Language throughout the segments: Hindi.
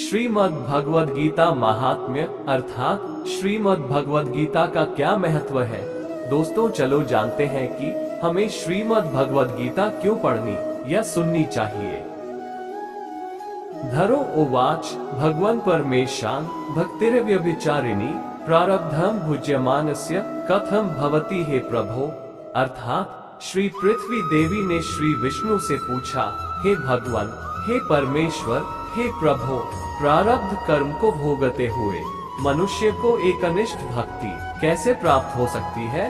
श्रीमद् भगवद गीता महात्म्य अर्थात श्रीमद् भगवद गीता का क्या महत्व है। दोस्तों चलो जानते हैं कि हमें श्रीमद् भगवद गीता क्यों पढ़नी या सुननी चाहिए। धरो उवाच भगवन् परमेशान भक्तिर्व्यभिचारिणी प्रारब्धम भुज्यमानस्य कथम भवति हे प्रभो। अर्थात श्री पृथ्वी देवी ने श्री विष्णु से पूछा, हे भगवान, हे परमेश्वर, हे प्रभो, प्रारब्ध कर्म को भोगते हुए मनुष्य को एकनिष्ठ भक्ति कैसे प्राप्त हो सकती है।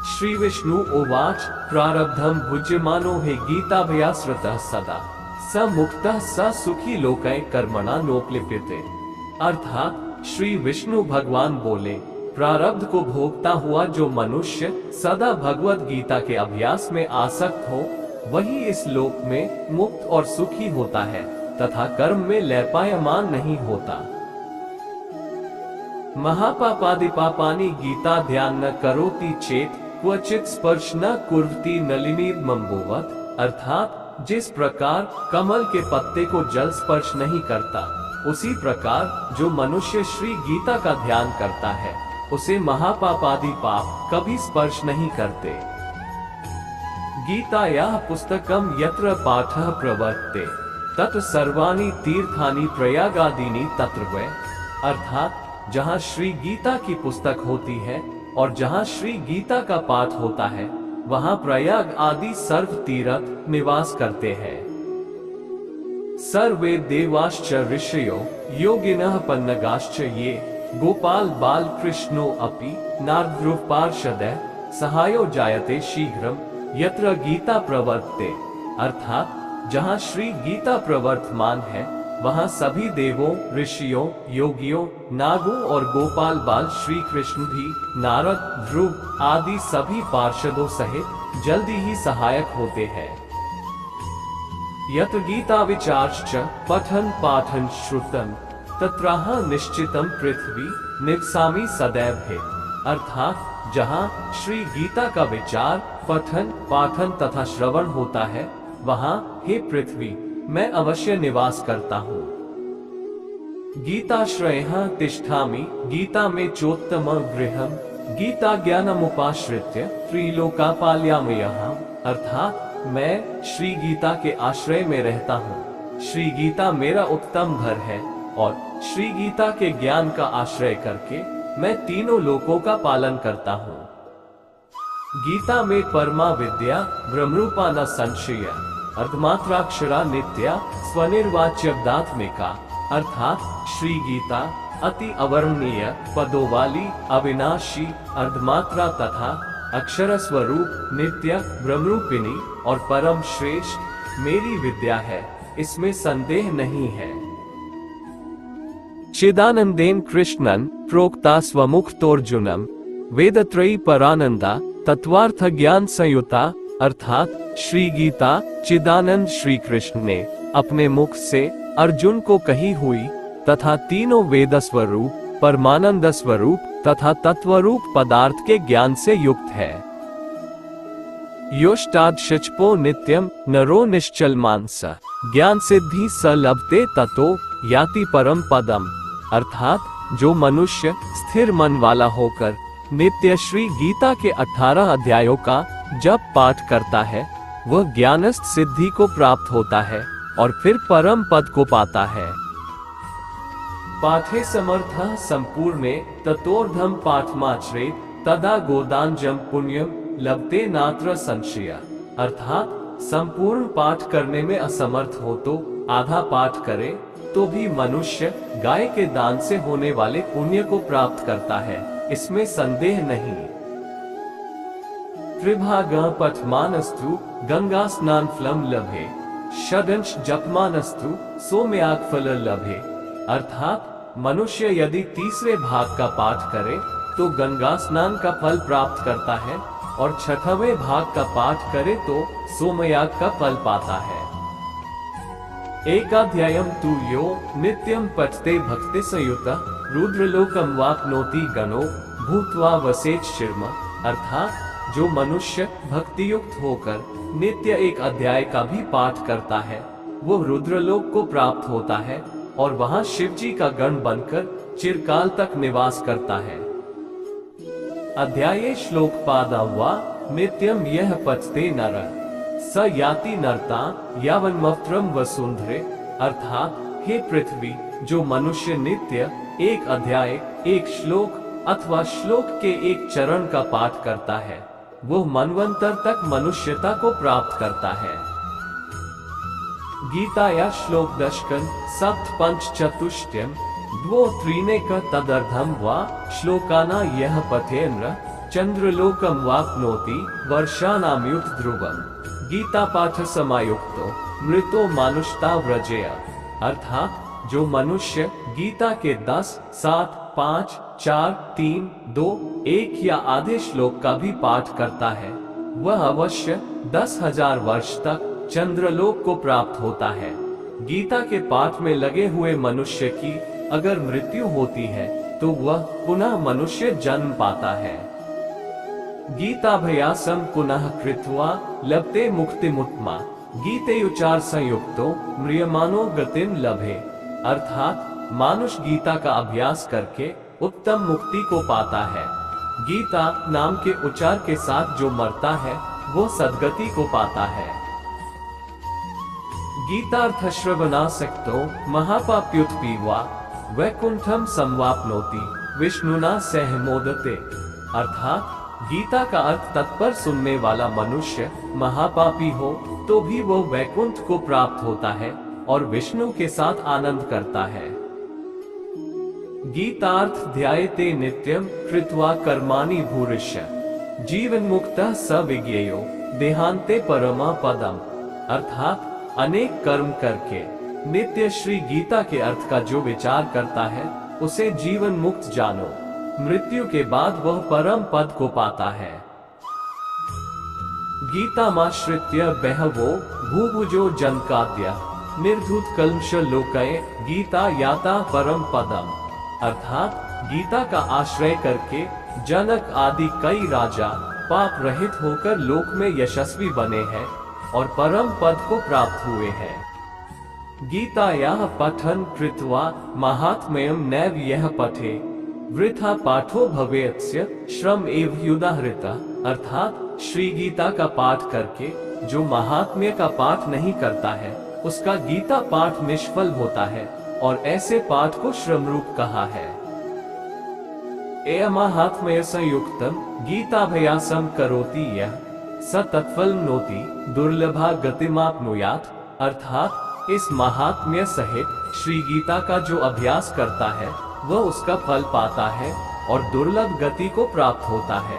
श्री विष्णु उवाच प्रारब्धम भुज्यमानो हे गीताभयाश्रितः सदा स मुक्तः स सुखी लोकै कर्मणा नोपलिप्यते। अर्थात श्री विष्णु भगवान बोले, प्रारब्ध को भोगता हुआ जो मनुष्य सदा भगवत गीता के अभ्यास में आसक्त हो वही इस लोक में मुक्त और सुखी होता है तथा कर्म में लयपायमान नहीं होता। महापापादि पापानि गीता ध्यान न करोति चेत क्वचित स्पर्श न कुर्वति नलिनीमंबुवत्। अर्थात जिस प्रकार कमल के पत्ते को जल स्पर्श नहीं करता, उसी प्रकार जो मनुष्य श्री गीता का ध्यान करता है उसे महापापादि पाप कभी स्पर्श नहीं करते। गीतायाः पुस्तकम यत्र पाठः प्रवर्तते तत् सर्वाणि तीर्थानि प्रयागादीनि तत्र वै। अर्थात जहाँ श्री गीता की पुस्तक होती है और जहाँ श्री गीता का पाठ होता है वहाँ प्रयाग आदि सर्व तीर्थ निवास करते हैं। सर्वे देवाश्च ऋषयो योगिनः पन्नगाश्च ये गोपाल बाल कृष्णो अपि नारद्रुः पार्षदः सहायो जायते शीघ्रम यत्र गीता प्रवर्तते। अर्थात जहाँ श्री गीता प्रवर्तमान है वहाँ सभी देवों, ऋषियों, योगियों, नागों और गोपाल बाल श्री कृष्ण भी नारद, ध्रुव आदि सभी पार्षदों सहित जल्दी ही सहायक होते हैं। यत्र गीता विचार्च पठन पाठन श्रुतम तत्राह निश्चितम पृथ्वी निवसामि सदैव है। अर्थात जहाँ श्री गीता का विचार, पठन, पाठन तथा श्रवण होता है वहाँ हे पृथ्वी मैं अवश्य निवास करता हूँ। गीताश्रयः तिष्ठामि गीता में चोत्तम गृहम गीता ज्ञानमुपाश्रित्य त्रिलोकापालयाम्यहम्। अर्थात मैं श्री गीता के आश्रय में रहता हूँ। श्री गीता मेरा उत्तम घर है और श्री गीता के ज्ञान का आश्रय करके मैं तीनों लोकों का पालन करता हूँ। गीता में परमा विद्या ब्रह्मरूपा न संशय अर्धमात्राक्षरा नित्या स्वनिर्वाच्यब्दात्मिका। अर्थात श्री गीता अति अवर्णनीय पदों वाली अविनाशी अर्धमात्रा तथा अक्षर स्वरूप नित्य ब्रह्मरूपिणी और परम श्रेष्ठ मेरी विद्या है, इसमें संदेह नहीं है। चिदानंदेन कृष्णन प्रोक्ता स्वमुक्तोर्जुनम वेदत्रयी परानंदा तत्वार्थ ज्ञान संयुता। अर्थात श्री गीता चिदानंद श्री कृष्ण ने अपने मुख से अर्जुन को कही हुई तथा तीनों वेद स्वरूप, परमानंद स्वरूप तथा तत्वरूप पदार्थ के ज्ञान से युक्त है। योष्टाद शचपो नित्यम नरो निश्चल मानस ज्ञान सिद्धि स लभते ततो याति परम पदम। अर्थात जो मनुष्य स्थिर मन वाला होकर नित्य श्री गीता के 18 अध्यायों का जब पाठ करता है वह ज्ञानस्थ सिद्धि को प्राप्त होता है और फिर परम पद को पाता है। पाठे समर्थः संपूर्णे ततोर्धम पाठमाचरेत तदा गोदानजम पुण्यम लभते नात्र संशय। अर्थात संपूर्ण पाठ करने में असमर्थ हो तो आधा पाठ करे तो भी मनुष्य गाय के दान से होने वाले पुण्य को प्राप्त करता है, इसमें संदेह नहीं। त्रिभागः पठमानस्तु गंगा स्नान फलम लभे षडंश जपमानस्तु सोमयाग फल लभे। अर्थात मनुष्य यदि तीसरे भाग का पाठ करे तो गंगा स्नान का फल प्राप्त करता है और छठवें भाग का पाठ करे तो सोमयाग का फल पाता है। एकाध्यायम तु यो नित्यम पठते भक्ति संयुतः रुद्रलोकम वाप्नोति गणो भूत्वा वसेत शिर्म। अर्थात जो मनुष्य भक्ति युक्त होकर नित्य एक अध्याय का भी पाठ करता है वो रुद्रलोक को प्राप्त होता है और वहां शिव जी का गण बनकर चिरकाल तक निवास करता है। अध्याये श्लोक पादावा नित्यम यह पचते नर स याति नरता यावन्मफ्त्रम वसुंधरे, अर्थात हे पृथ्वी, जो मनुष्य नित्य एक अध्याय, एक श्लोक अथवा श्लोक के एक चरण का पाठ करता है, वो मनवंतर तक मनुष्यता को प्राप्त करता है। गीताया श्लोक दशकन सप्त पंच चतुष्टयम द्वो त्रीनेक तदर्धम वा श्लोकाना यह पठेन्द्र चंद्रलोकम वाप्नोति वर्षाणाम्युत ध्रुवम। गीता पाठ समायुक्तो मृतो मानुषता व्रजेय, अर्थात जो मनुष्य गीता के 10, 7, 5, 4, 3, 2, 1 या आधे श्लोक का भी पाठ करता है, वह अवश्य 10,000 वर्ष तक चंद्रलोक को प्राप्त होता है। गीता के पाठ में लगे हुए मनुष्य की अगर मृत्यु होती है तो वह पुनः मनुष्य जन्म पाता है। गीताभ्यासम पुनः कृत्वा लभते मुक्तिमुत्तमा गीते उचार संयुक्तो म्रियमानो गतिम लभे, अर्थात मानुष गीता का अभ्यास करके उत्तम मुक्ति को पाता है। गीता नाम के उच्चार के साथ जो मरता है वो सद्गति को पाता है। गीतार्थ श्रवणासक्तो महापाप्युत्पीवा वैकुंठम संवाप्नोति विष्णुना सह मोदते, अर्थात गीता का अर्थ तत्पर सुनने वाला मनुष्य महापापी हो तो भी वो वैकुंठ को प्राप्त होता है और विष्णु के साथ आनंद करता है। गीतार्थ ध्यायते नित्यम कृत्वा कर्माणि भूरिश्य जीवन मुक्तः स विज्ञेयो देहांते परमा पदम, अर्थात अनेक कर्म करके नित्य श्री गीता के अर्थ का जो विचार करता है उसे जीवन मुक्त जानो, मृत्यु के बाद वह परम पद को पाता है। गीतामाश्रित्य बहवो भूभुजो जनकाद्य निर्धूत कल्मष लोकये गीता याता परम पदम, अर्थात गीता का आश्रय करके जनक आदि कई राजा पाप रहित होकर लोक में यशस्वी बने हैं और परम पद को प्राप्त हुए हैं। गीतायाः पठन कृत्वा महात्म्यं नैव यः पठे वृथा पाठो भवेत्स्य श्रम एव युदाहृता, अर्थात श्री गीता का पाठ करके जो महात्म्य का पाठ नहीं करता है उसका गीता पाठ निष्फल होता है और ऐसे पाठ को श्रम रूप कहा है। एयमाहात्म्य संयुक्तम गीताभ्यासम करोति यः स तत्फलम्नोति दुर्लभा गतिमाप्नुयात्, अर्थात इस महात्म्य सहित श्री गीता का जो अभ्यास करता है वह उसका फल पाता है और दुर्लभ गति को प्राप्त होता है।